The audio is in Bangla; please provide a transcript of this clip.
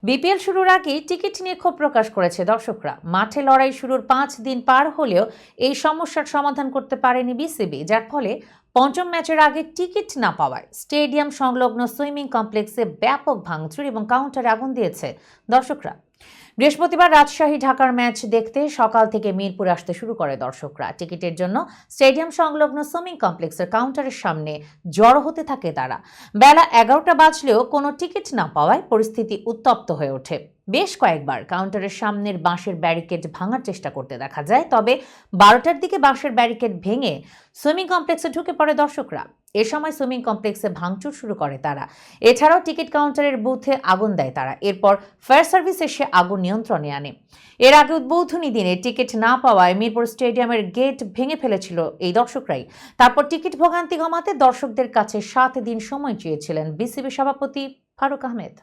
বিপিএল শুরুর আগেই টিকিট নিয়ে ক্ষোভ প্রকাশ করেছে দর্শকরা। মাঠে লড়াই শুরুর 5 দিন পার হলেও এই সমস্যার সমাধান করতে পারেনি বিসিবি, যার ফলে পঞ্চম ম্যাচের আগে টিকিট না পাওয়ায় স্টেডিয়াম সংলগ্ন সুইমিং কমপ্লেক্সে ব্যাপক ভাঙচুর এবং কাউন্টারে আগুন দিয়েছে দর্শকরা। বৃহস্পতিবার রাজশাহী ঢাকার ম্যাচ দেখতে সকাল থেকে মিরপুরে আসতে শুরু করে দর্শকরা। টিকিটের জন্য স্টেডিয়াম সংলগ্ন সুইমিং কমপ্লেক্সের কাউন্টারের সামনে জড়ো হতে থাকে তারা। বেলা 11টা বাজলেও কোনো টিকিট না পাওয়ায় পরিস্থিতি উত্তপ্ত হয়ে ওঠে। বেশ কয়েকবার কাউন্টারের সামনের বাঁশের ব্যারিকেড ভাঙার চেষ্টা করতে দেখা যায়, তবে 12টার দিকে বাঁশের ব্যারিকেড ভেঙে সুইমিং কমপ্লেক্সে ঢুকে পড়ে দর্শকরা। এ সময় সুইমিং কমপ্লেক্সে ভাঙচুর শুরু করে তারা। এছাড়াও টিকিট কাউন্টারের বুথে আগুন দেয় তারা। এরপর ফায়ার সার্ভিস এসে আগুন নিয়ন্ত্রণে আনে। এর আগে উদ্বোধনী দিনে টিকিট না পাওয়ায় মিরপুর স্টেডিয়ামের গেট ভেঙে ফেলেছিল এই দর্শকরাই। তারপর টিকিট ভোগান্তি কমাতে দর্শকদের কাছে 7 দিন সময় চেয়েছিলেন বিসিবি সভাপতি ফারুক আহমেদ।